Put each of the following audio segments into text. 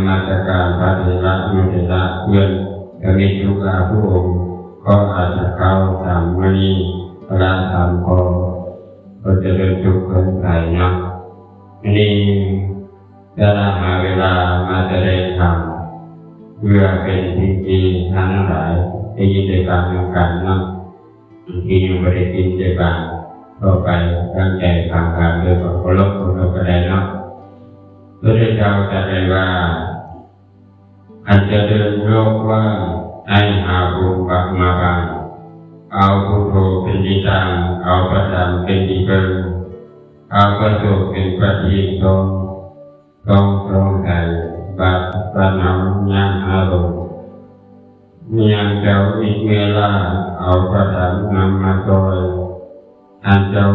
มาตรการพระเถระมุเถระเพื่อนจะมีทุกอาผู้องค์ก็อาจจะเข้าตามนี้เวลาตามพอก็จะเป็นจุกเป็นไผ่เนาะนี่จะหาเวลามาแสดงธรรมเพื่อเป็นสิ่งที่ทั้งหลายได้ยินได้ฟังกันเนาะที่ยังไม่ได้ยินได้ฟังก็ไปตั้งใจทำการโดยความเคารพก็ได้เนาะพระเจ้าตรัสไว้ว่าอันจะเดินโลกว่าให้หาบุญบักมาบังเอาพุทโธเป็นที่ตั้งเอาพระธรรมเป็นที่พึ่งเอาพระสงฆ์เป็นปฏิตรงใจบัดประนามยังอารมณ์เมียงเจ้าอีกเวลาเอาพระธรรมนำมาโดยอันเจ้า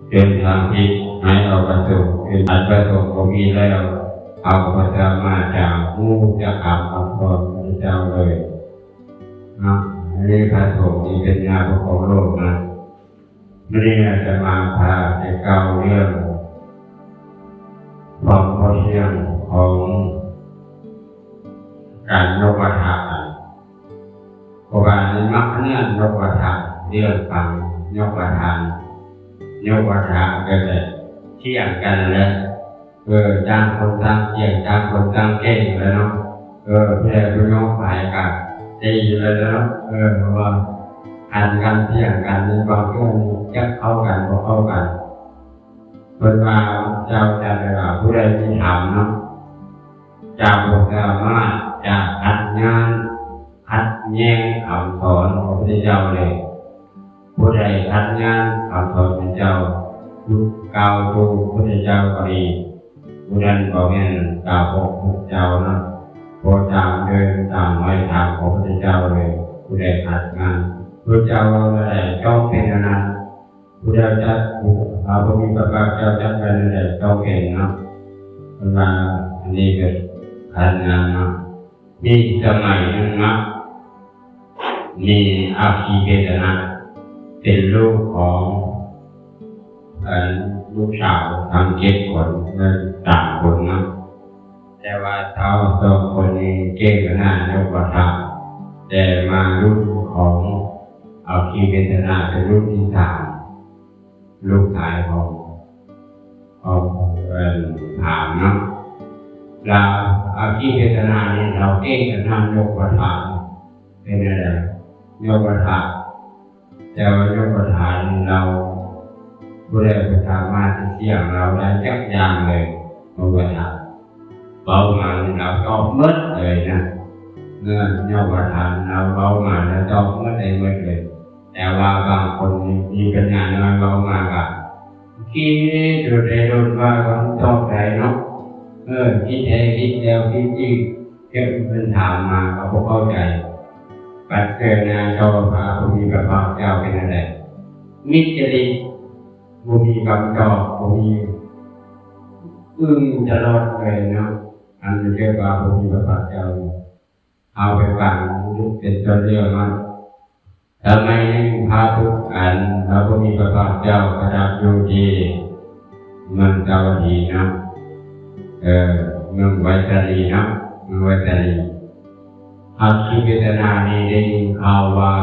เป็นทางที่ให้เอาพระสงฆ์เป็นอันพระสงฆ์ก็มีแล้วเอาพระธรรมมาจากผู้จะขับเอาพระเจ้าเลยนะนี่พระสงฆ์นี่เป็นญาติของโลกนะไม่ได้จะมาพาในเก้าเรื่องความพอเที่ยงของการยกวัฏฏะเพราะว่าในมรรคเนี่ยยกวัฏฏะเรื่องฟังยกวัฏฏะก็เลยเที่ยงกันแล้วจ้างคนจ้างเที่ยงจ้างคนจ้างเก่งแล้วเนาะแพ้ผู้ยกฝ่ายกันดีเลยแล้วเพราะว่าอ่านกันเที่ยงกันในบางเรื่องจะเข้ากันก็เข้ากันเป็นว่าเจ้าจะได้ว่าผู้ใดที่ทำเนาะเจ้าบอกว่าจะคัดงานคัดแย้งคำสอนของพระเจ้าเลยผู้ใดคัดงานคำสอนพระเจ้ายุคเก่าดูพระเจ้าก็ดีผู้นั้นก็เห็นกล่าวบอกพระเจ้านะพอตามเดินตามรอยทางของพระเจ้าเลยผู้ใดคัดงานพระเจ้าอะไรจ้องเป็นนั้นผู้ใดจะพระมีพระภาคเจ้าจะเป็นอะไรจ้องเป็นเนาะเพราะว่าอันนี้เป็นคัดงานเนาะมีสมัยนึงนะมีอาคีเวทนาเป็นลูกของลูกสาวทำ7 คน3 คนนะแต่ว่าเท่า2 คนนี้เก่งขนาดยกวัฏฏะแต่มาลูกของอาคีเวทนาเป็นลูกที่3ลูกชายของถามเนาะเราอาคีเวทนาเนี่ยเราเก่งขนาดยกวัฏฏะเป็นอะไรยกวัฏฏะแต่ว่ายกวัฏฏะเราผู้ใดประทานมาที่เสี่ยงเราได้จักอย่างเลยยกวัฏฏะเบามาเราชอบเมื่อเลยนะเงื่อนยกวัฏฏะเราเบามาแล้วชอบเมื่อเลยแต่ว่าบางคนมีปัญญาน้อยเบามากอ่ะคิดดูได้ดูว่าเขาชอบใจเนาะคิดแท้คิดแล้วคิดจริงเกี่ยวกับถามมาเขาเข้าใจปัจเจนาโตภาภูมิพระภาคเจ้าเป็นอะไรมิจฉาริภูมิกำจอกภูมิตลอดเลยเนาะอันนี้เรียกว่าภูมิพระภาคเจ้าเอาไปฟังเป็นตัวเรื่องมันทำไมพาทุกอันพระภูมิพระภาคเจ้าประทับอยู่ที่เมืองเกาหลีเนาะเมืองไวตาลีเนาะเมืองไวตาลีอาคีเวทนานี้ได้ยินข่าวว่า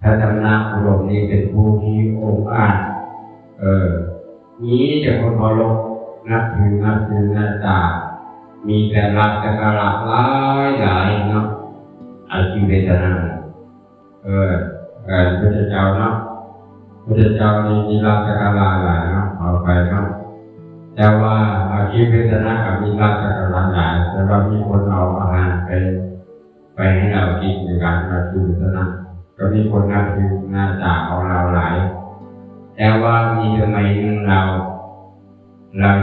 พระธรรมนักอุดมนี้เป็นผู้ที่องค์อาจนี้จะคนเคารพนับถือหน้าตามีแต่รักแต่กระลักหลายเนาะอาคีเวทนาพระเจ้าเนาะพระเจ้านี้มีรักแต่กระลักหลายเนาะเอาไปเนาะแต่ว่าอาคีเวทนากับมีรักแต่กระลักหลายแต่ว่ามีคนเอาอาหารไปให้เรากินในการอาคีเวทนาก็มีคนนับถือหน้าตาของเราหลายแต่ว่ามีทำไมนึงเรา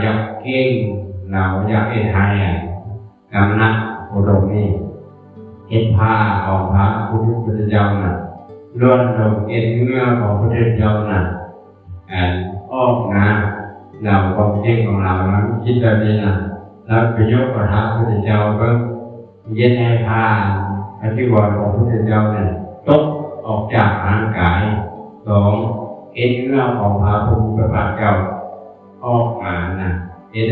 อยากเก่งเราอยากเป็นไทยกำนัดอุดมนี่เอ็นผ้าของพระพุทธเจ้าน่ะล้วนลงเอ็นเนื้อของพระพุทธเจ้าน่ะออกนะเราความเก่งของเรานะคิดแบบนี้นะแล้วไปยกพระพุทธเจ้าก็เย็นให้ผ้าอธิวรของพระพุทธเจ้าเนี่ยตกออกจากร่างกาย2เอ็นเนื้อของพระพุทธเจ้าออกมานะเอ็น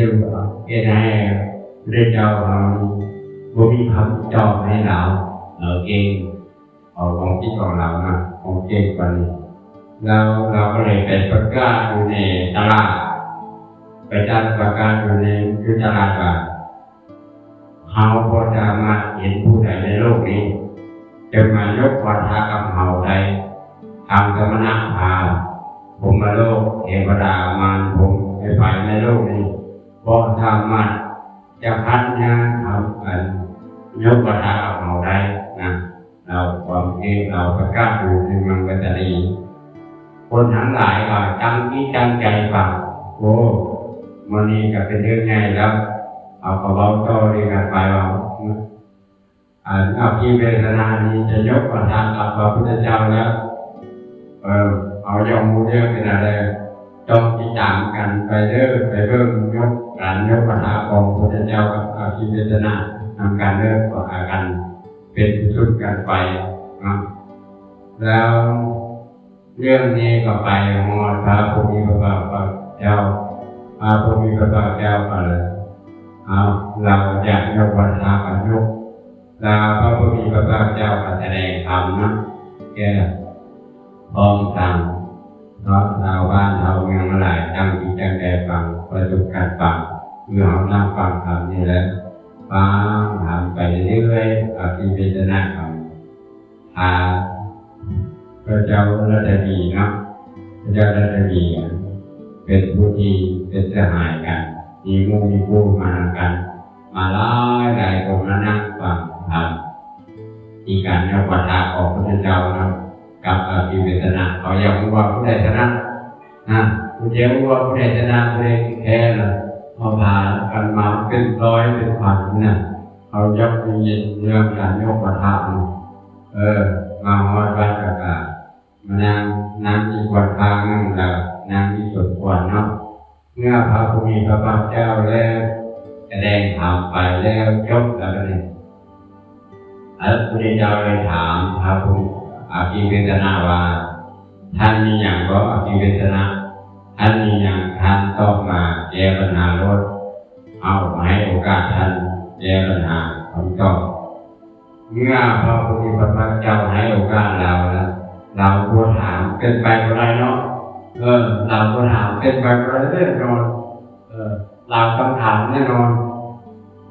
ให้ เรียนเจ้าเราบ่มีคำจอบให้เราเก่งเอาของที่ของเรานะของเก่งกว่านี้เราก็เลยไปประกาศอยู่ในตลาดไปจัดประกาศอยู่ในตลาดว่าเขาพอจะมาเห็นผู้ใดในโลกนี้จะมายกวาทะกับเขาใดทำสมณะพาผมมาโลกเทวดามารผมไปในโลกนี้เพราะสามารถจะพัฒนาทำกันยกวาทะกับเขาได้นะเราความเองเราประกาศอยู่ในเมืองปัตตานีคนทั้งหลายก็ตั้งใจฟังโอ้มันนี่ก็เป็นเรื่องง่ายแล้วเอากระเป๋าโตดีกันไปเราเอาที่เวทนานี้จะยกประทานกับพระพุทธเจ้าแล้วเอายอมมูเยอะเป็นอะไรต้องติดตามกันไปเรื่อยไปเริ่มยกการยกประทานของพระพุทธเจ้ากับอาชีเวทนาทำการเริ่มต่อกันเป็นสุดกันไปนะแล้วเรื่องนี้ก็ไปมอดพระภูมิพระบาทเจ้าพระภูมิพระบาทเจ้าไปเลยเราอยากยกวันทากันยกเราพระภูมิพระบาทเจ้าแสดงธรรมนะแกพร้อมฟังเพราะเราบ้านเราเมืองหลายตั้งจิตตั้งใจฟังประสบการณ์ฟังเมื่อเรานั่งฟังธรรมนี่แล้วฟังถามไปเรื่อยๆอาชีพเป็นหน้าธรรมพระเจ้าราชดีนะพระเจ้าราชดีเป็นผู้ที่เป็นสหายกันมีคู่มากันมาหลายคนมานั่งฟังธรรมที่การยกวาทะของพระเจ้านะกับอภิเวทนาเขาอยากรู้ว่าผู้ใดชนะผู้เจ้าว่าผู้ใดชนะผู้ใดแพ้ล่ะพอผ่านกันมาเป็นร้อยเป็นพันเนี่ยเขายกมีเรื่องการยกวาทะมาฮอดบ้านกะมานั่งอีกวันทางนั่งแล้วนั่งที่สวนควรเนาะเมื่อพระภูมิพระบาทเจ้าแล้วแสดงธรรมไปแล้วจบแล้วนี่พระพุทธเจ้าเลยถามพระภูมิอภิเวทนาว่าท่านมีอย่างก็อภิเวทนาท่านมีอย่างท่านตอบมาแก้ปัญหาลดเอาให้โอกาสท่านแก้ปัญหาคำตอบเมื่อพระพุทธเจ้าให้โอกาสเราแล้วเราควรถามเป็นไปก็ได้เนาะเราควรถามเป็นไปก็ได้แน่นอนเราต้องถามแน่นอน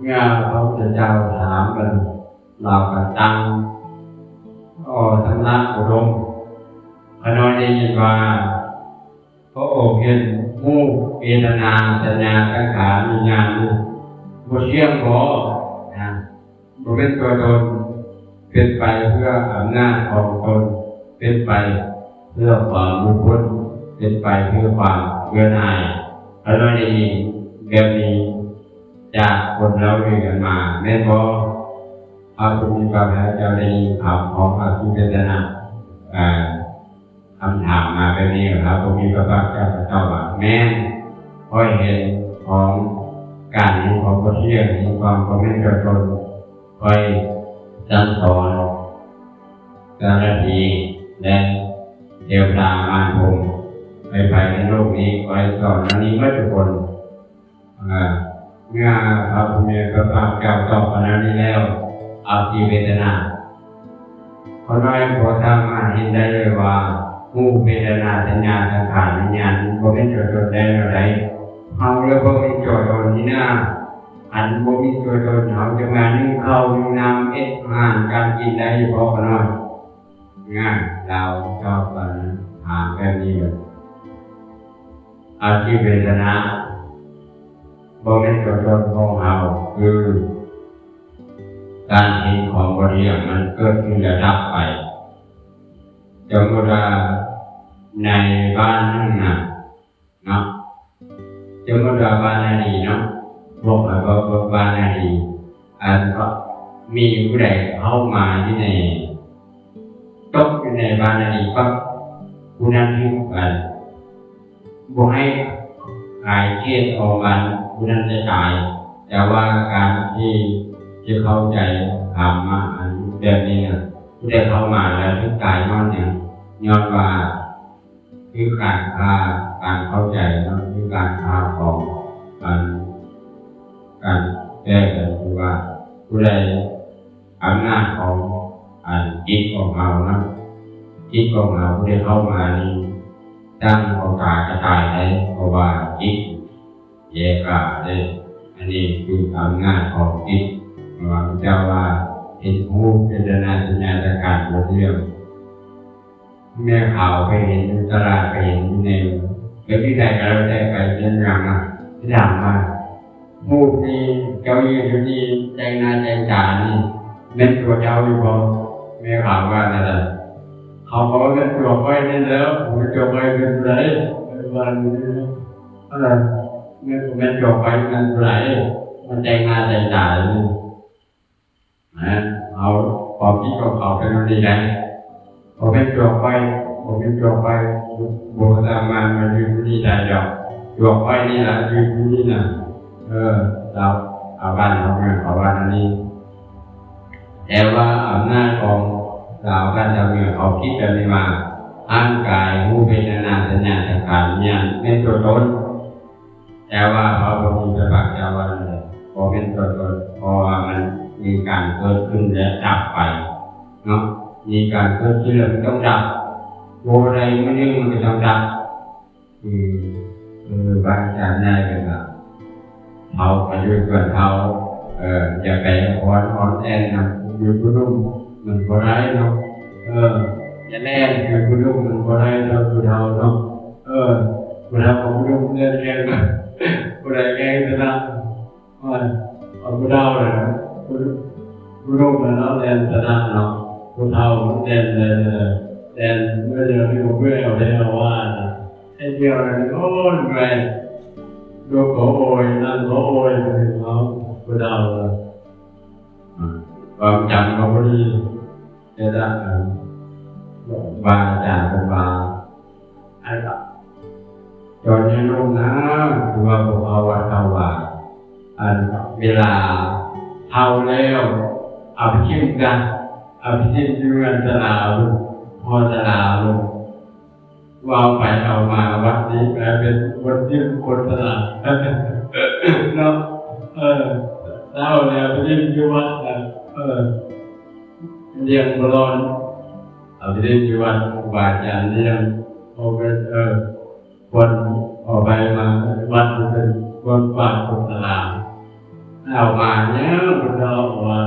เมื่อพระพุทธเจ้าถามกันเราก็ตั้งสำนักอุดมพระน้อยได้ยินว่าพระองค์เห็นมูเวทนาสัญญาสังขารวิญญาณบ่เที่ยงพอบ่เป็นตัวตนเป็นไปเพื่ออำนาจของตนเป็นไปเพื่อความรู้พ้นเป็นไปเพื่อความเบื่อหน่ายพระน้อยได้ยินแบบนี้จากคนเราเรียนกันมาแม่นบ่พระภูมิพระบาทเจ้าได้ยินคำของอภิเวทนาคำถามมาแบบนี้ครับภูมิพระบาทเจ้าว่าแม่นเพราะเห็นของการเห็นของผู้เที่ยงเห็นความเป็นตัวตนคอยสั่งสอนเจ้าหน้าที่และเทวดามารพรหมไปในโลกนี้คอยสอนอันนี้เมื่อทุกคนเมื่อพระภูมิพระบาทเจ้าตอบปัญหานี้แล้วอาภิเวทนาคนน้อยพอทำมาเห็นได้เลยว่ามูเวทนาสัญญาสังขารวิญญาณบ่เป็นตัวตนได้อะไรเขาเลยบ่มีตัวตนที่หน้าอันบ่มีตัวตนเขาจะมานึ่งข้าวนึ่งน้ำอาหารการกินได้พอกันน้อยง่ายเราชอบกันถามแบบนี้เลยอาภิเวทนาบ่เป็นตัวตนของเราคือการเห็นของบริอย่างมันเกิดขึ้นและดับไปสมมติว่าในบ้านนั่งเนาะสมมติว่าบ้านนาดีเนาะบอกบ้านนาดีก็มีผู้ใดเข้ามาที่ในตกอยู่ในบ้านนาดีก็ผู้นั้นที่กันบอกให้กายเครียดออกมาผู้นั้นจะตายแต่ว่าการที่จะเข้าใจธรรมะอันแบบนี้ผู้ใดเข้ามาแล้วถึงกายนอนอย่างย้อนว่าคือการเข้าใจนะคือการของการ แก้กันคือว่าผู้ใดอำนาจของจิตของเรานะจิตของเราผู้ใดเข้ามานี่ตั้งโอกาสจะตายได้เพราะว่าจิตแยกกาได้อันนี้คืออำนาจของจิตว่าพระเจ้าว่าเห็นหูเป็นนาสัญญาตการบทเรื่องแม่ข่าวไปเห็นตลาดไปเห็นในเกิดที่ใดก็แล้วแต่ไปเรื่องอย่างนะที่ถามมาหูนี่เจ้าอยู่นี่ใจนาใจจ่านี่เป็นตัวเจ้าอยู่บ่แม่ข่าวว่าอะไรเขาบอกว่าเป็นตัวไปนี่แล้วผมจะไปเป็นไรวันอะไรเป็นตัวไปเป็นไรมันใจนาใจจ่านี่นะเอาความคิดของเขาเป็นดีนะผมเป็นตัวไปโบราณมาอยู่ที่ใดดอกตัวไปนี่แหละอยู่ที่นี่นะเราเอาบ้านเขาเงินเอาบ้านนี้แต่ว่าอำนาจของเราการทำเงินเขาคิดกันมาร่างกายหูเป็นนาสัญญาสังขารเนี่ยเป็นตัวตนแต่ว่าเขาบอกมีประวัติแต่ว่าพอเป็นตัวตนพอมันมีการเกิดขึ้นและดับไปเนาะมีการเกิดขึ้นแล้วมันต้องดับโบไรไม่ได้มันก็ต้องดับบางอย่างได้เป็นแบบเขาไปอยู่ส่วนเขาอย่าไปอ่อนแอนะอยู่กุลุ่มมันโบไรเนาะอย่าแน่อยู่กุลุ่มมันโบไรเรากุเทาเนาะกุเทาของกุลุ่มเนี่ยแก่นะกุไรแก่นะเอากุเทาเลยนะกุลุ่มมันเนาะแรงชนะเนาะกุเทาแรงเมื่อเดือนที่ผมเพื่อเอาได้เอาว่าไอ้เดียวเลยโอ้ยไงดูโอ้ยนั่นโอ้ยไปถึงเขากุเทาความจำเขาพอดีจะได้บาจากเป็นบาไอ้ละจนยังลงนะคือว่าผมเอาวัดเท่าว่าเวลาเท่าแล้วเอาไปคิดกันเอาไปคิดดูกันตลาดพอตลาดว่าไปเอามาวัดนี้กลายเป็นวัดที่คนตลาดเนาะเท่าแล้วไปที่ที่วัดเรียงบอลเอาไปที่ที่วัดบาจารย์เรียงเอาไปคนออกไปมาวัดเป็นคนฝากคนตลาดเอามาเนี่ยคนเราว่า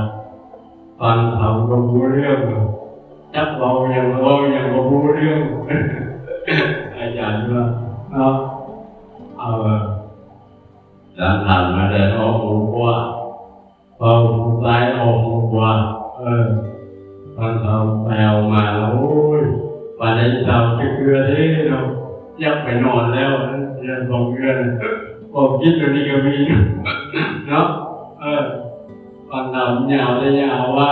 ฟังเขาก็รู้เรื่องจับเรายังก็รู้เรื่องอาจารย์ว่าเอาหลังผ่านมาเดินออกหูกว่าพอหูซ้ายออกหูกว่าฟังเขาไปเอามาแล้วโอ้ยวันนี้เราจะเกลือที่เราอยากไปนอนแล้วยังสองเดือนผมคิดอยู่นี่ก็มีเนาะฟังเรายาวได้ยาวว่า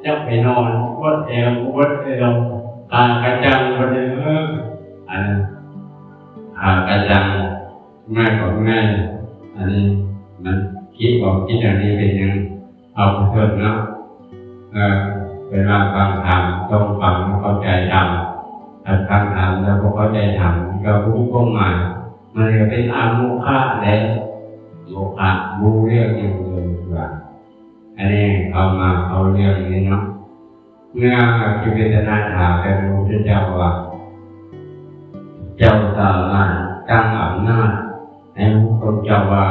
อยากไปนอนวัดเอวตากระจังวันนี้กระจังง่ายกว่าง่ายอันนี้มันคิดอย่างนี้เป็นยังเอาไปเถิดเนาะเวลาฟังธรรมต้องฟังเข้าใจธรรมถ้าฟังธรรมแล้วพอเข้าใจธรรมก็รู้ก็มามันจะเป็นอาโมฆะแล้วโมฆะรู้เรื่องอย่างเดียวว่าอันนี้เอาเรื่องนี้เนาะเมื่อคิดเวทนาถามเป็นพระพุทธเจ้าว่าเจ้าสามารถตั้งอำนาจในพระองค์เจ้าว่า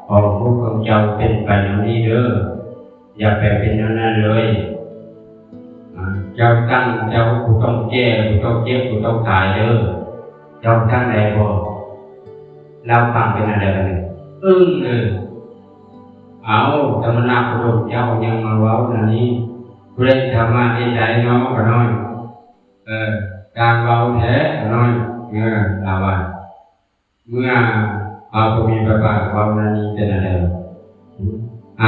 พอพระองค์เจ้าเป็นไปอย่างนี้เด้ออย่าไปเป็นอย่างนั้นเลยเจ้าตั้งเจ้าผู้ต้องแก้ผู้ต้องเจ็บผู้ต้องตายเด้อเจ้าตั้งใดบ่เราฟังเป็นอะไรเลยเอาธรรมนาพระองค์เจ้ายังมาเว้าอันนี้ผู้ใดธรรมะที่ใจน้อยก็น้อยการเว้าแท้ก็น้อยเราว่าเมื่อเอาผู้มีพระภาคเว้านั้นนี้เป็นอะไรเ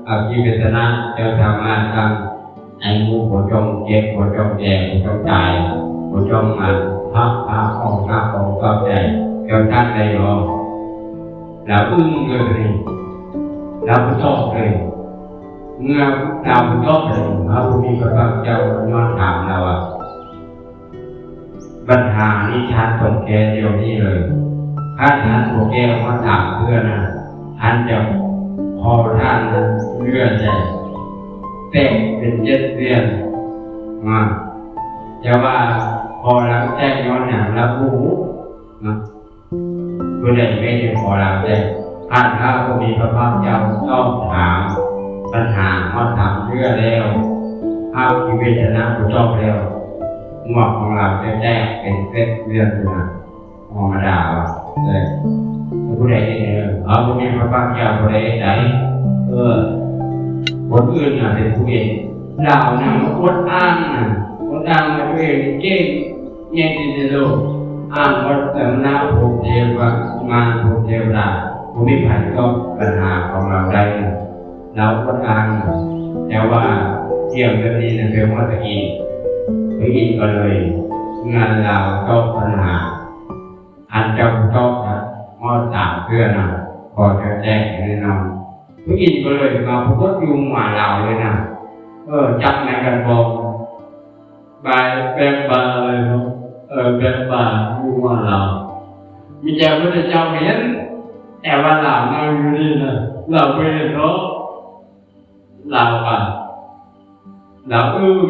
อาชีวิตนะเจ้าธรรมะทำไอ้มูผู้จงเจ็บผู้จงแก่ผู้จงตายผู้จงมาพักออกเข้าใจเจ้าท่านใดบ่เราเลยเราชอบเลยเมื่อเราชอบเลยพระผู้มีพระภาคเจ้าย้อนถามเราปัญหานี้ชัดตรงแก่เดียวนี้เลยถ้าชัดตรงแก่มาถามเพื่อนนะ ท่านจะพอท่านเลือดแตกเป็นเจ็ดเดือนจะว่าพอรับแจ้งย้อนหนังรับหูนะผู้ใดไม่ได้พอรับแจ้งท่านข้าก็มีพระภาคเจ้าต้องถามปัญหาเขาถามเรื่องแล้วภาพชีวิตชนะผู้ชอบแล้วหมวกของเราจะแจ้งเป็นเส้นเรื่องนะมองมาด่าว่าเลยผู้ใดเอาผู้มีพระภาคเจ้าผู้ใดใจคนอื่นเป็นผู้เองเราเนี่ยมันอดอ้างคนอ้างมาตัวเองเก่งเงี้ยที่โลกอ้างว่าแต่หน้าภูมิเทวะมาภูมิเทวดาภูมิภัยก็ปัญหาของเราได้เราอดอ้างแต่ว่าเที่ยวเรื่องนี้นะเป็นว่าตะกี้ไปอินก็เลยงานเราก็ปัญหาอันเจ้าก็มอสามเพื่อนพอจะแจ้งแน่นอนไปอินก็เลยมาพูดยุงมาเราเลยนะจับในกันบอกบายแบบบาเลยเนาะแบบบายุงมาเรามีเจ้าพระเจ้าเห็นแต่ว่าเรานั่งอยู่นี่นะเราไม่เห็นเนาะเรา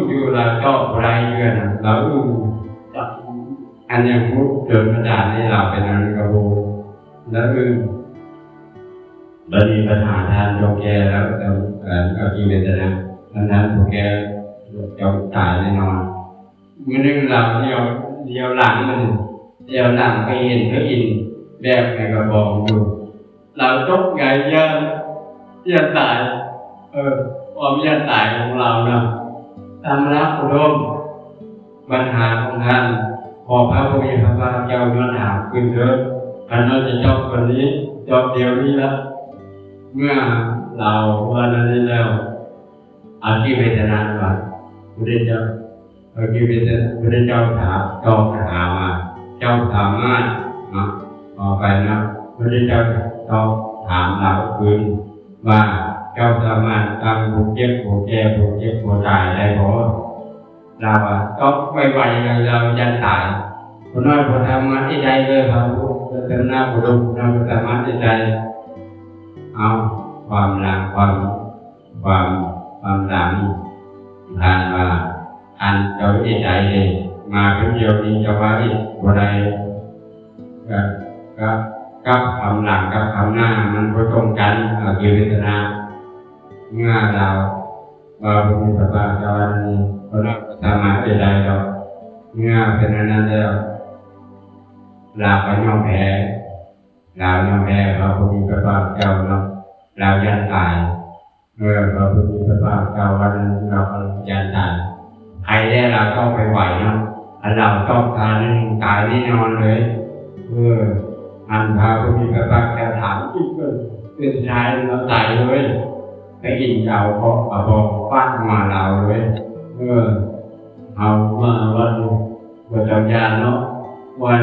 อยู่เราชอบอะไรเงี้ยนะเราอันยังพูดเดินประจานให้เราเป็นอะไรกับโบแล้วเรามีปัญหาทานโยแกแล้วเอาที่เวทนานั้นโยแกจะตายแน่นอนเมื่อนึงเราเดียวหลังไปเห็นพระอินทร์แบบในกระบอกอยู่เราตกไงยันตายความยันตายของเรานะตามรับอุดมปัญหาของท่านพอพระพุทธพระบาทเจ้าย้อนถามขึ้นเถิดท่านจะจบคนนี้จบเดียวนี้แล้วเมื่อเราวันนี้แล้วอาชีพเวทนาว่าพุทธเจ้าอาชีพเวทนาพุทธเจ้าถามเจ้าถามมาเจ้าสามารถต่อไปนะพุทธเจ้าถามเราคืนว่าเจ้าสามารถทำผู้เจ็บผู้แก่ผู้เจ็บผู้ตายได้บ่เราก็ไม่ไหวเราจะตายคนน้อยคนทำมาที่ใจเลยครับเดินหน้าผู้ดุเราสามารถที่ใจเอาความหลังความหลังทานว่าอันเจ้าที่ใจเลยมาเป็นเดียวนี้จะว่าที่บ่ได้ก็คำหลังกับคำหน้ามันก็ตรงกันเกี่ยวกับนาเมื่อเรามีพระบาทเจ้านี้เราสามารถจะได้เราเมื่อเป็นนั้นแล้วเราไปยอมแพ้พระพุทธพระบาทเจ้าเนาะเรายันตายเมื่อพระพุทธพระบาทเจ้าวันนั้นเรายันตายใครได้เราต้องไปไหวเนาะเราต้องการตายแน่นอนเลยอันพระพุทธพระบาทเจ้าถามอีกเป็นชายเราตายเลยไปอินเจ้าเพราะบอกฟาดมาเราเลยเอามาวันเจ้าญาเนาะวัน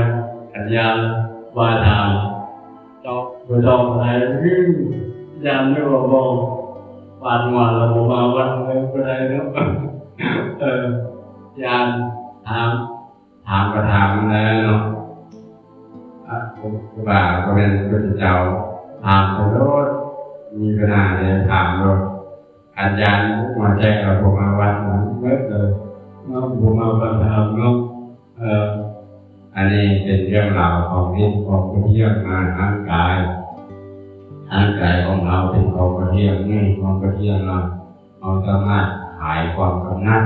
อัญญาว่าถามเจ้าอะไรยามไม่บอกฟาดมาเราบอกมาวันอะไรเนาะยามถามก็ถามแล้วเนาะบ่าก็เป็นพระเจ้าถามไปโลดมีปัญหาเนี่ยถามเลยอาจารย์มาแจ้งเราผมมาวันนั้นเมื่อเลยน้องผมมาประทานน้องอันนี้เป็นเรื่องราวของที่ของกระเทียมมาทางกายของเราเป็นของกระเทียมนี่ของกระเทียมเราสามารถหายความกำนัด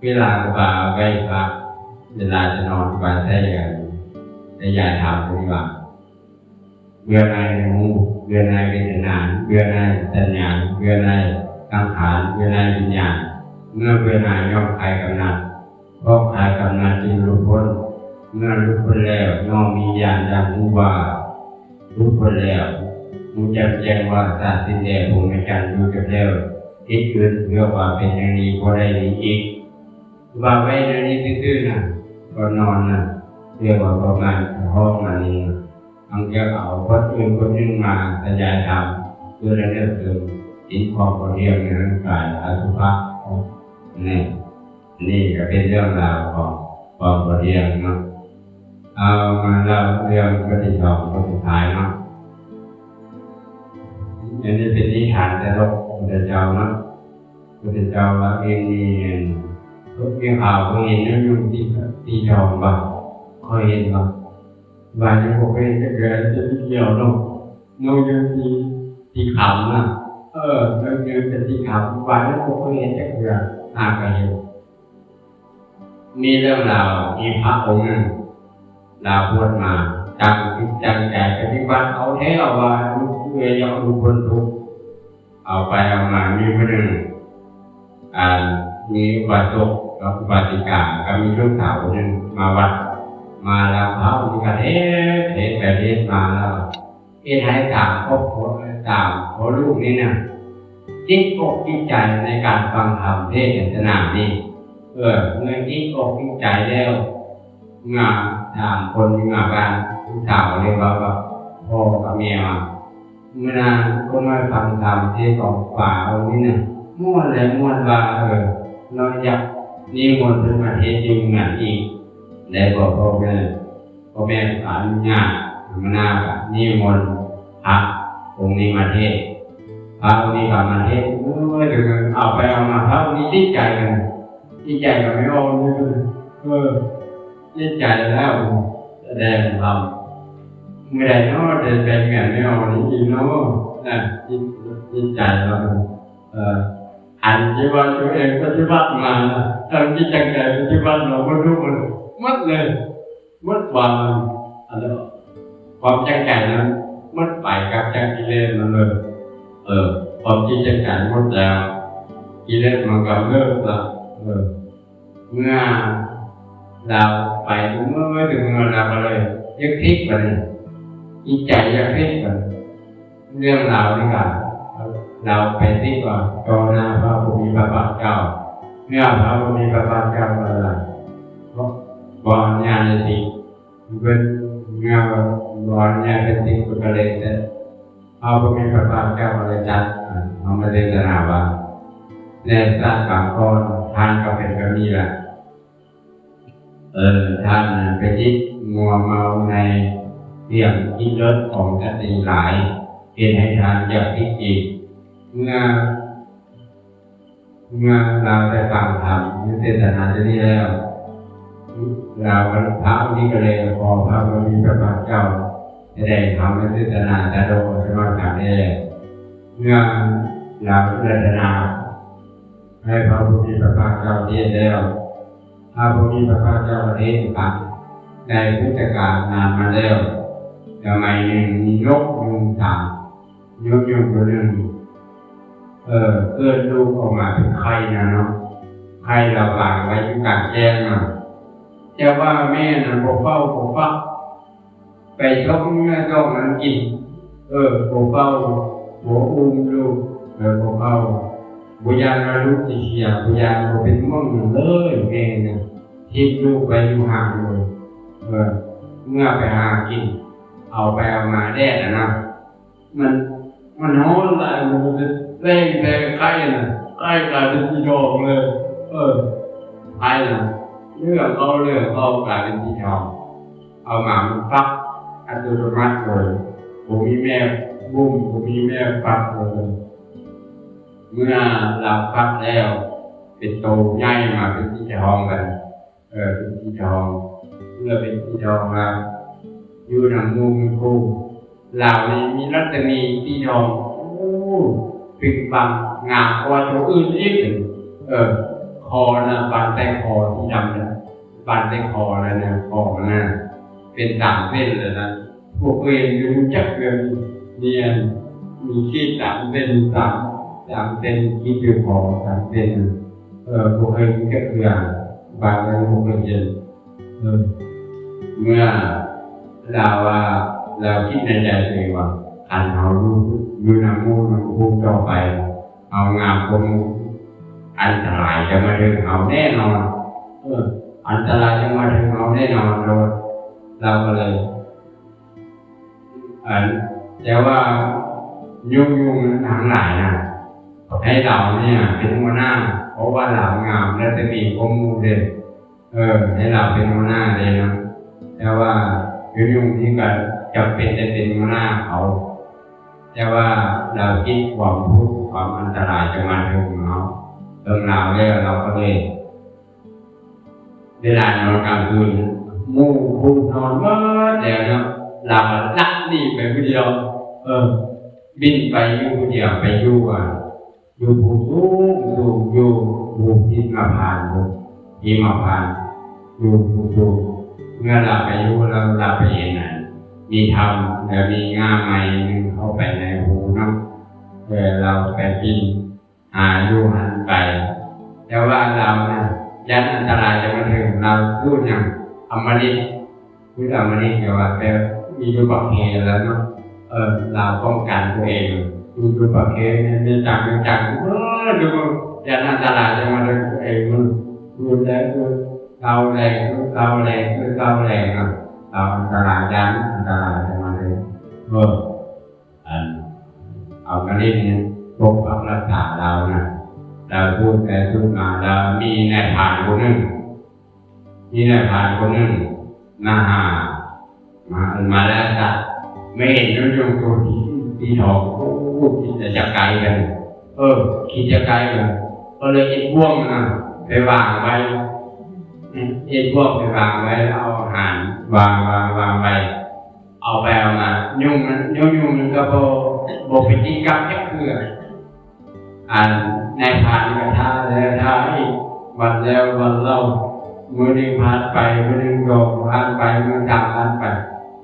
เวลาบ่าใกล้พักเวลาจะนอนบ่าใช่กันได้ยาทำดีกว่าเบื่อในหูเบื่อในเวทนาเบื่อในสัญญาเบื่อในสังขารเบื่อในวิญญาณเมื่อเบื่อในย่อมคลายกำนัดก็คลายกำนัดจึงหลุดพ้นเมื่อหลุดพ้นแล้วย่อมมีญาณอย่างรู้ว่าหลุดพ้นแล้วมูจะแจ้งว่าศาสตร์สิ้นแด่ผมในการดูจบแล้วคิดเกินเพื่อว่าเป็นอย่างนี้ก็ได้นี้อีกว่าไว้ในนี้ซื่อๆนะก็นอนนะเรียกว่าประมาณห้องมันนี้อังเกเอาคนอื่นมาขยายทำเพื่อได้เรื่องอินพอคนเดียวในร่างกายอสุภะนี่ก็เป็นเรื่องราวของคนเดียวเนาะเอามาเล่าเรื่องปฏิสองปฏิทายเนาะ อันนี้เป็นนิทานแต่เราพุทธเจ้านะพุทธเจ้าว่าเองนี่ทุกอย่างข่าวเคยเห็นนั่นอยู่ที่จอมบ้างเคยเห็นบ้างบ้านยังบอกเห็นจะเกิดจะเกี่ยวเนาะนู่นอยู่ที่ขำนะเราอยู่แต่ที่ขำบ้านยังบอกเห็นจะเกิดหากระเห็นมีเรื่องราวมีพระองค์หนึ่งลาพูดมาจังใจปฏิบัติเอาแท้เอาว่าเพื่อยังดูคนทุกเอาไปเอามามีคนหนึ่งมีอุบาสกกับอุบาสิกาก็มีลูกสาวคนหนึ่งมาวัดมาแล้วพระองค์ก็เทศแบบนี้มาแล้วให้ต่างครอบครัวต่างขอลูกนี่นะจิตอกจิตใจในการฟังธรรมเทศนานี่เงินจิตอกจิตใจแล้วงานถามคนงานบ้านลูกสาวเรียกว่าพ่อกับแม่มาเมื่อนานก็มาฟังธรรมเทศของป่าเอานี่นะม่วนเลยม่วนว่าเราอยากนิมนต์เพิ่นมาเทศน์อยู่งานอีกได้บอกพ่อแม่อนุญาตมานากับนิมนต์พระองค์นี้มาเทศน์พระองค์นี้กลับมาเทศน์ถึงเอาไปเอามาพระองค์นี้ดีใจกันไม่ออกดีใจแล้วแสดงธรรมไม่ได้เนาะจะเป็นไงไม่ออกนี่จริงเนาะดีใจแล้วอันที่ว่าตัวเองปฏิบัติมาตั้งที่จังใจปฏิบัติเราไม่รู้มันมัดเลยมัดวางอะไรความจังใจนั้นมัดไปกับจังกิเลสมันเลยความที่จังใจมัดแล้วกิเลสมันก็เลิกละเมื่อเราไปเมื่อถึงเราก็เลยยึดทิศไปจิตใจยึดทิศกันเรื่องราวนี่กันเราไปที่ก่อนโตนาพระภูมิพระบาทเจ้าเมื่อพระภูมิพระบาทเจ้าอะไรบอลญาณสิเป็นเมื่อบอลญาณสิก็เลยแต่พระภูมิพระบาทเจ้าอะไรจัดเอามาเรียนนาว่าในศาสตร์บางคนทานก็เป็นแบบนี้แหละท่านไปยึดงัวเมาในเรื่องกินรสของสตรีหลายเป็นให้ทานอยากที่อีกเมื่อเราได้ฟังธรรมเทศนาที่นี่แล้วเราพระนี้ก็เลยพอพระมีพระบาทเจ้าได้ทำเทศนาจะโดนจะมาถามได้เมื่อเราเทศนาให้พระมีพระบาทเจ้าเทศแล้วพระมีพระบาทเจ้าเทศฟังในพุทธกาลนานมาแล้วทำไมมียกยุงถามยกยุงตัวหนึ่งเกิดลูกออกมาเป็นไข้นะเนาะไข้ระบาดไว้ที่กลางแจ้งนะแต่ว่าแม่น่ะบอกเฝ้าไปชกเนื้อจ้องนั้นกินบอกเฝ้าหัวอุ้มลูกบอกเฝ้าบุญญาณลูกที่เสียบุญญาณเป็นม่วงเลยแม่เนี่ยทิ้งลูกไปอยู่ห่างเลยเมื่อไปหากินเอาไปเอามาแด่นะมันโหดหลายมันเล่งแต่ไข่น่ะไข่กลายเป็นสีทองเลยไข่น่ะเลือกเอากลายเป็นสีทองเอามามันฟักอัตโนมัติเลยผมมีแม่บุ้มผมมีแม่ฟักเลยเมื่อเราฟักแล้วเป็นโตใหญ่มาเป็นสีทองกันเป็นสีทองเมื่อเป็นสีทองแล้วอยู่หนังมุมคู่เหล่านี้มีรัตนีสีทองปิดบังงามกว่าตัวอื่นอีกคอนะบานแต่คอที่ดำนะบานแต่คอแล้วนะคอนะเป็นสามเส้นเลยนะพวกเองรู้จักเรื่องเนียนมีขี้สามเส้นสามเส้นขี้อยู่คอสามเส้นพวกเองรู้จักเรื่องบางแล้วพวกเองเมื่อเราคิดในใจตัวเองว่าอันเอาดูน้ำมูกต่อไปเอางามคงอันตรายจะมาถึงเอาแน่นอนอันตรายจะมาถึงเอาแน่นอนเราก็เลยแต่ว่ายุ่งทั้งหลายนะให้เราเนี่ยเป็นหัวหน้าเพราะว่าเรางามและจะมีข้อมูลเด่นให้เราเป็นหัวหน้าเลยนะแต่ว่ายุ่งที่กันจะเป็นหัวหน้าเขา แต่ว่าเราคิดความทุกข์ความอันตรายจะมาถึงเราเราแล้วเราก็เลยเวลานอนกลางคืนมู่คู่นอนเมื่อเดี๋ยวนะเราลักนี่ไปผู้เดียวบินไปอยู่ผู้เดียวไปอยู่ผู้สูงอยู่ผู้ที่มาผ่านที่มาผ่านอยู่ผู้สูงเมื่อเราไปอยู่เราไปเห็นนั่นมีธรรมแล้วมีง่าไม้นึงเข้าไปในหูเนาะเราไปบินหาอยู่หันไปแต่ว่าเรานะยันอันตรายจะมาถึงเราพูดอย่างอมฤตพูดอมฤตเกี่ยวกับมีอยู่บอกเหตุแล้วเนาะเราป้องกันตัวเองดูบอกเหตุมีจังดูยันอันตรายจะมาถึงตัวเองดูแล้วเราแรงเนาะเราอันตรายยันอันตรายจะมาถึงเอากระดิ่งปกปักรักษาเรานะเราพูดแต่พูดมาเรามีนายผ่านคนหนึ่งหน้าหามาแล้วจ้ะไม่เห็นยุ่งตัวที่ทองคิดจะไกลกันคิดจะไกลกันก็เลยเอ็นบ่วงนะไปวางไว้เอาอาหารวางไว้เอาไปเอามายุ่งมันก็โบเป็นที่กับแค่เพื่อในผ่านกระทาแล้วท้ายวันแล้ววันเล่ามือหนึ่งผ่านไปมือหนึ่งโดดผ่านไปมือจับผ่านไป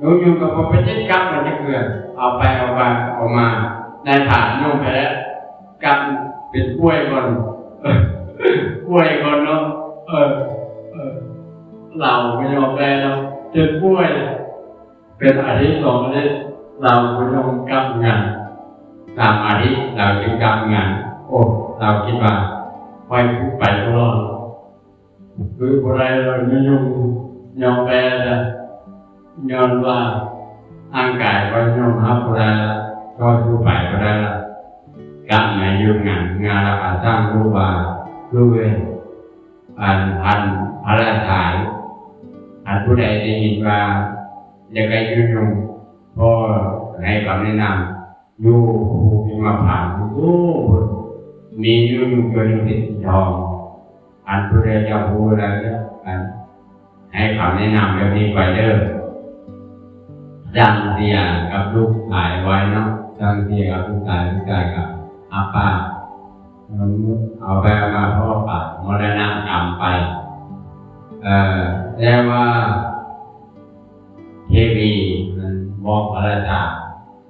ยุ่งกับโบเป็นที่กับมันจะเพื่อเอาไปเอามาในผ่านยุ่งไปแล้วกับเป็นกล้วยก่อนเนาะเราไม่ยอมแปลเราเจอกล้วยเป็นอาทิตย์2 อาทิตย์เราไม่ยอมกลับงาน3 อาทิตย์เราจึงกลับงานเราคิดว่าไปก็รอดคืออะไรเราไม่ยอมแปลนะยอมว่าร่างกายก็ยอมรับอะไรก็คือไปก็ได้ละกลับมาอยู่งานเราสร้างรู้ว่ารู้เองพันพระราชาผู้ใดได้ยินว่าอยากได้ยุ่งพ่อให้คำแนะนำอยู่ผู้มาผ่านมียุ่งเกินติดทองผู้ใดจะพูดอะไรให้คำแนะนำแบบนี้ไปเด้อดังเสียกับลูกชายไว้เนาะดังเสียกับลูกชายกับอาป้าเอาไปมาพ่อป่ามรณะกรรมไปแล้วว่าเทวีบอกพระราชา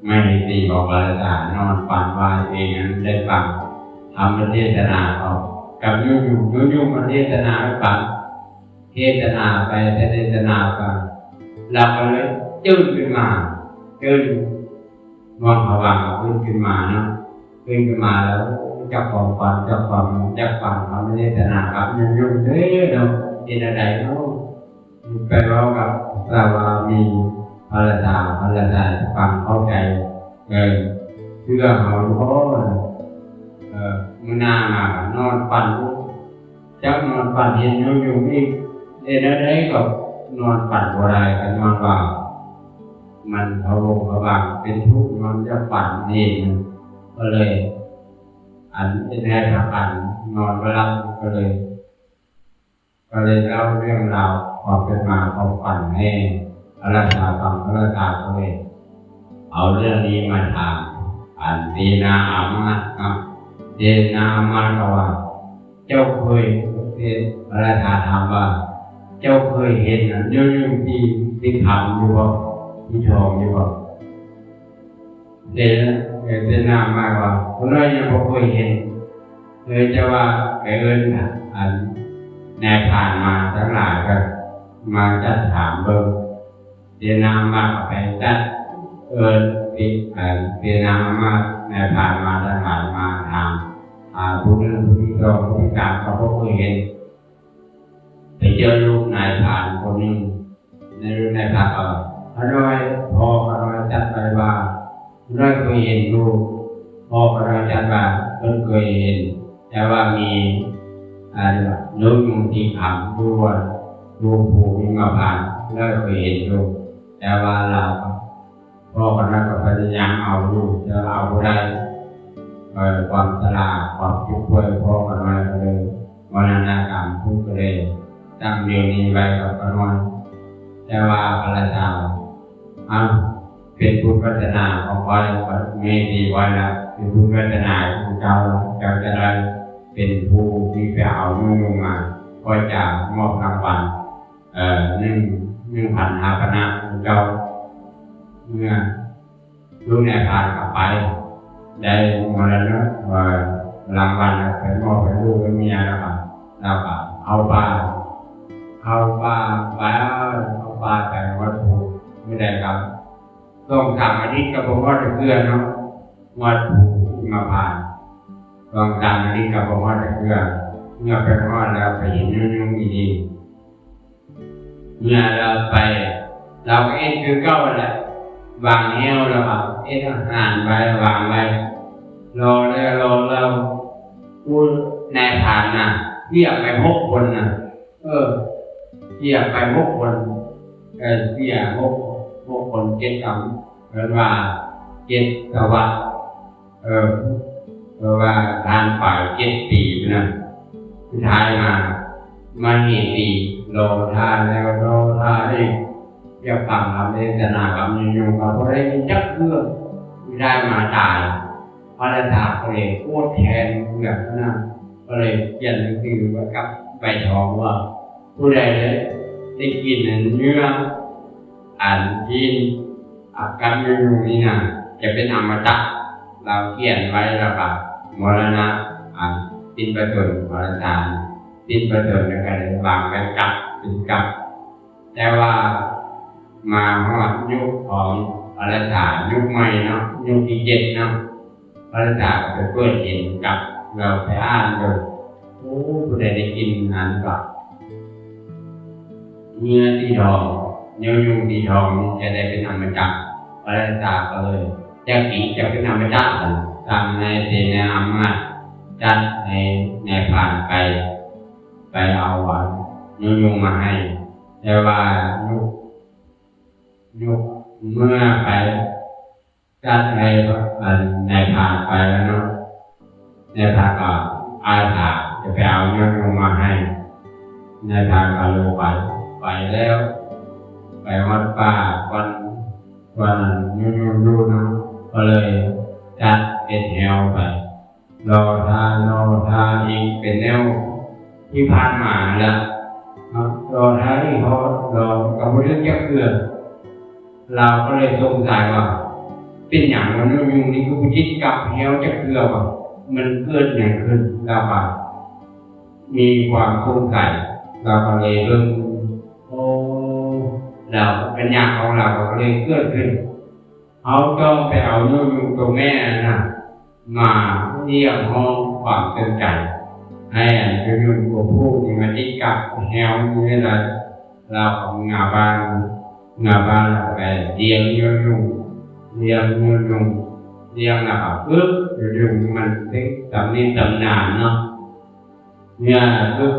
ไม่ได้ตีบอกพระราชานอนฝันว่าเองนั้นได้ฟังทำประเทศนาเขากับยุ่งประเทศนาให้ฟังเทศนาไปเทศนาฟังเราก็เลยตื่นขึ้นมาอนผวังขึ้นมาเนาะขึ้นมาแล้วจะความฝันจะฟังทำประเทศนาครับยุ่งเนาะเป็นอะไรเนาะไปร้องกับเรามีพระราชาฟังเข้าใจเชื่อเขาเพราะมือหน้ามานอนฝันจักนอนฝันเห็นยุ่งอีกอะไรก็นอนฝันอะไรกันนอนว่ามันพะวงพะวังเป็นทุกข์นอนจะฝันเองก็เลยเป็นแน่ทางฝันนอนไม่หลับก็เลยเล่าเรื่องราวความเป็นมาของฝันให้พระราชาฟังพระราชาก็เลยเอาเรื่องนี้มาถามดีนาอามาก็ว่าเจ้าเคยพระราชาถามว่าเจ้าเคยเห็นเรื่องที่ทำอยู่บ่ที่ชมอยู่บ่เดนามาว่าคนน้อยยังบ่เคยเห็นจะว่าแนวผ่านมาทั้งหลายก็มาจัดถามเบิ่งเดนามาไปจัดเดนามาแนวผ่านมาทั้งหลายมาถามผู้นั้นผู้ที่ตรงที่กลางเขาก็เคยเห็นไปเจอลูกนายผ่านคนนึงในลูกนายผ่านพระน้อยพ่อพระน้อยจัดไปว่าพระน้อยเคยเห็นลูกพ่อพระน้อยจัดว่าเพิ่งเคยเห็นแต่ว่ามีนุ่งที่ขำด้วยดูผูกมาผ่านแล้วเคยเห็นดูแต่ว่าเรา พ่อกันแล้วก็พยายามเอาอยู่จะเอาได้ความฉลาดความคิดช่วยพ่อกันมาเลยมรณกรรมทุกข์เลยตั้งเดียวนี้ไว้กับกันวันแต่ว่าพระเจ้าเป็นผู้พัฒนาของพ่อไม่ดีไว้แล้วเป็นผู้พัฒนาของเจ้าจะได้เป็นผู้ที่ไปเอาเงินมาก็จะมอบรางวัล1,500เจ้าเมื่อลูกในพานกลับไปได้มรณะรางวัลไปมอบให้ลูกให้เมียแล้วก็เอาปลาแต่วัตถุไม่ได้ครับต้องทำอันนี้กับผมว่าจะเกลือเนาะวัตถุมาผ่านต้องทำอันนี้กับผมว่าจะเกลือเมื่อไปทอดแล้วไปเห็นนุ่งดีเมื่อเราไปเราก็คือเก้าแหละวางแนวแล้วอาหารไปวางไปรอแล้วพูดนายผ่านนะเรียกไป6 คนนะเรียกไป6 คนเรียก6 คนเจ็ดคำเหมือนว่าเจ็ดตะวันเพราะว่าทานฝ่าย7 ปีนะสุดท้ายมาเหตุดีรอท่าแล้วรอท่าอีกเกี่ยวกับคำเทศนาคำยุ่งกับพระได้จักเพื่อไม่ได้มาตายพระราชาก็เลยโคตรแทนแบบนั้นก็เลยเขียนหนังสือไว้กับใบทองว่าผู้ใดได้กินเนื้ออ่านกินอาการยุ่งนี้นะจะเป็นอมตะเราเขียนไว้แล้วก็มรณะสิ้นประชนมรณะสิ้นประชนแล้วก็เลยวางไว้กับเป็นกับแต่ว่ามาฮอดยุคของพระราชายุคใหม่เนาะยุคที่7เนาะพระราชาไปเปิดเห็นกับเราไปอ่านดูผู้ใดได้กินนั้นก็เนื้อที่ทองเนื้อยุงที่ทองจะได้เป็นอมตะพระราชาก็เลยจะเป็นอมตะตามในเสนาอำนาจจัดในผ่านไปเอาเนื้อยุงมาให้แต่ว่ายุคเมื่อไปจัดในผ่านไปแล้วเนาะในผ่านก็อาสาจะไปเอาเนื้อยุงมาให้ในผ่านก็เลยไปแล้วไปวัดป่าวันยุ่งเนาะก็เลยจัดเป็นแถวไปรอท่าอีกเป็นแนวที่ผ่านมาแล้วรอท้ายเขารอกับเรื่องยักษ์เกลือเราก็เลยสงสัยว่าเป็นอย่างนั้นยุ่งนี่คือจิตกับเหี้ยวยักษ์เกลือว่ามันเกิดอย่างขึ้นเราก็มีความสงสัยเราก็เลยเริ่มเราปัญญาของเราก็เลยเกิดขึ้นเขาก็ไปเอายุ่งตัวแม่นะมาเรียกห้องความสนใจให้ยุ่งตัวผู้ที่มาจิตกับเหี้ยวนี่แหละเราของงาบ้านเราไปเลี้ยงยุ่งนะครับปึ๊บยุ่งมันเป็นตำนี้ตำนานเนาะเนี่ยปึ๊บ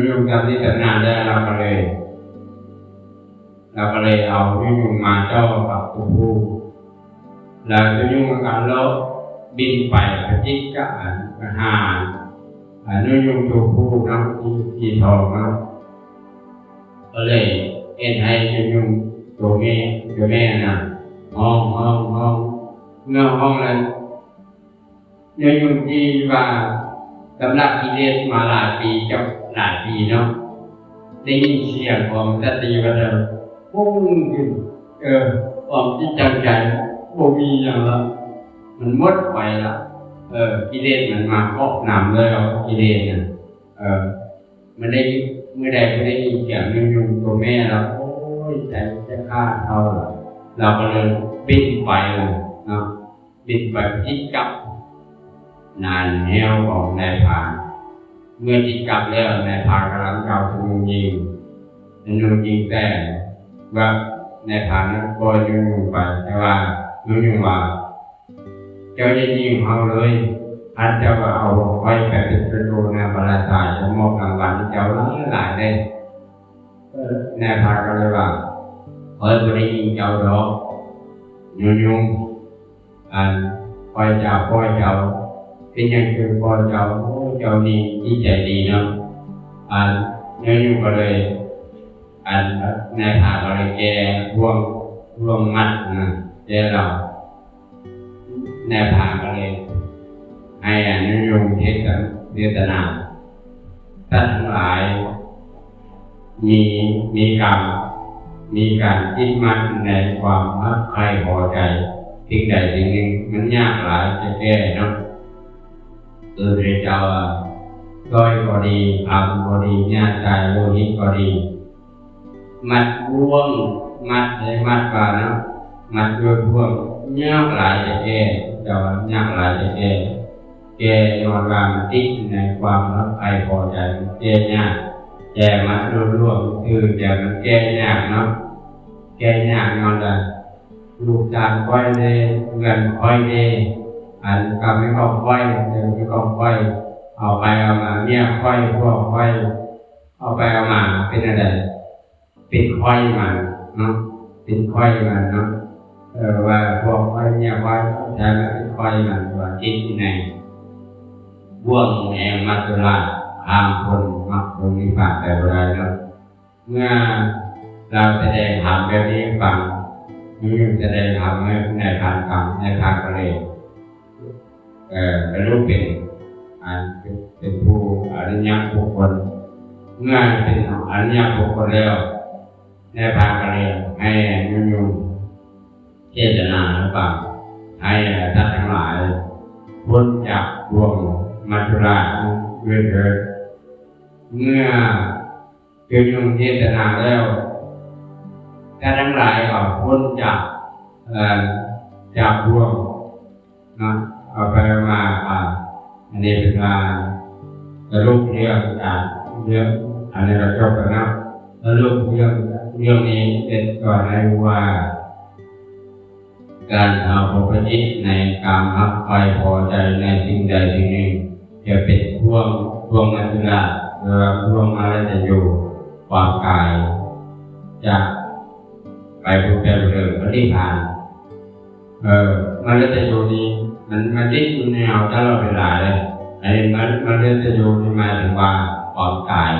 ยุ่งตำนี้ตำนานได้เราก็เลยเอายุ่งมาเจ้ากับตัวผู้เราจะยุ่งกันแล้วบินไปจิตกับอาหารยุ่งตัวผู้เนาะที่ทองเนาะก็เลยให้ยุ่งตัวแม่นะห้องเมื่อห้องนั้นยุ่งที่ว่าสำหรับกิเลสมาหลายปีเนาะได้ยินเสียงของสติปัฏฐานพุ่งขึ้นความที่จังใจบ่มีอย่างละมันหมดไปละกิเลสมันมาครอบงำเลยกิเลสเนี่ยมันได้เมื่อใดไม่ได้ยินเสียงยุ่งตัวแม่แล้วโอ้ยใจจะฆ่าเขาเราก็เลยบินไปเลยเนาะบินไปจิตกับนานแนวของนายพรานเมื่อจิตกับแล้วนายพรานกำลังเอาธนูยิงแต่ว่าในฐานะปล่อยยุ่งไปแต่ว่ายุ่งว่าเจ้าจะยิงเขาเลยท่านจะเอาไว้ไปเป็นประตูในพระราชาจะมอบรางวัลเจ้าหลายได้ในพาก็เลยว่าบริยิงเจ้าดอก ยุ่งอันปล่อยเจ้าเป็นยังคือปล่อยเจ้าเจ้านี่ที่ใจดีเนาะอันยุ่งก็เลยอันในทางก็เลยแกร่วมมัดนะแกเราในทางก็เลยให้ยุ่งเทศนาท่านทั้งหลายมีการคิดมั่นในความรักใครพอใจสิ่งใดสิ่งหนึ่งมันยากหลายจะแก้เนาะพระเจ้าด้อยก็ดีทำก็ดีญาติใจโลหิตก็ดีมัดร่วงมัดก่อนเนาะมัดร่วงยากหลายจะแก้เจ้ายากหลายจะแก้นอนวางติดในความรักใครพอใจแก้ยากแก้มัดร่วงคือแต่มันแก้ยากเนาะแก้ยากนอนเลยลูกจานค่อยเลยเงินค่อยเลยอันก็ไม่ก็ค่อยเดี๋ยวไม่ก็ค่อยเอาไปเอามาเนี่ยค่อยพวกค่อยเอาไปเอามาเป็นอะไรเป็นค่อยมันเนาะเป็นค่อยมันเนาะว่าพวกค่อยเนี่ยค่อยใช้มาเป็นค่อยมันว่าคิดที่ไหนบ่วงแห่งมัจจุราชข้ามคนมักคนมีฝากแต่เวลาเนาะเมื่อเราแสดงธรรมแบบนี้ฟังแสดงธรรมในทางธรรมในทางกระเลเป็นรูปเป็นผู้อริยบุคคลเมื่อเป็นอริยบุคคลแล้วในทางกระเลให้ยุ่งเทศนาหรือเปล่าให้ท่านทั้งหลายพ้นจากบ่วงมัจจุราชด้วยเถิดเมื่อยุ่งเทศนาแล้วท่านทั้งหลายก็พ้นจากบ่วงนะเอาไปมาอันนี้เป็นการรูปเรื่องอันนี้เราจบแล้วนะรูปเรื่องนี้เป็นก่อนให้รู้ว่าการเอาพระจิตในการรักใครพอใจในสิ่งใดสิ่งหนึ่งจะเป็นพ่วงมัจจุราชหรือพ่วงอะไรจะอยู่ความกายจะไปผูกแปรเรื่องปฏิภาณมันจะอยู่ดีมันดิ้นอยู่ในเอาตลอดเวลาเลยไอ้มันจะอยู่ในหมายถึงว่าความตาย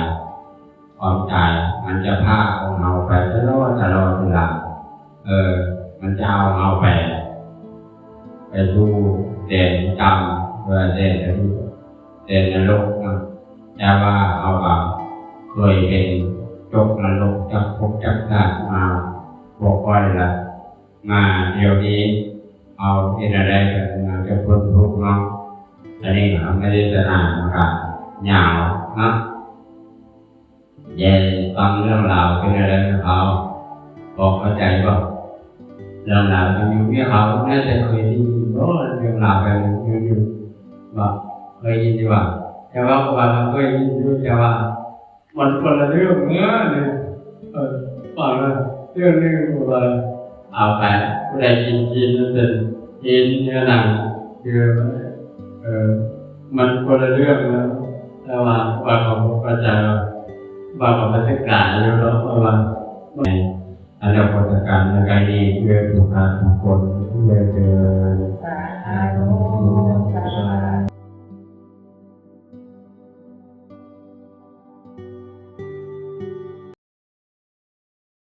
มันจะพาเอาเราไปตลอดเวลามันจะเอาเราไปดูแดนจำแดนนรกนะแต่ว่าเอาเคยเห็นจกนรกจักพบจักชาติมาบอกว่าอะไรมาเดี๋ยวนี้เอาเป็นอะไรกันมาจะพ้นทุกข์เนาะอันนี้เราไม่ได้จะนานนะครับยาวนะเย็นฟังเรื่องราวเป็นอะไรของเขาบอกเข้าใจป่ะเรื่องราวเป็นอยู่ที่เขาน่าจะเคยได้ยินเรื่องราวเป็นอยู่ว่าเคยยินดีว่าแต่ว่าเคยยินอยู่แต่ว่ามันคนละเรื่องเนื้อเนี่ยฟังแล้วเรื่องนึงว่าเอาไปผู้ใดกินนั่นเป็นกินเนื้อหนังคือมันคนละเรื่องแล้วแต่ว่าเขาก็จะว่าเขาจะกล่าวอยู่แล้วว่าในอนาคตการในการนี้เพื่อทุกคนทุกคนเพื่อเจอสาธุ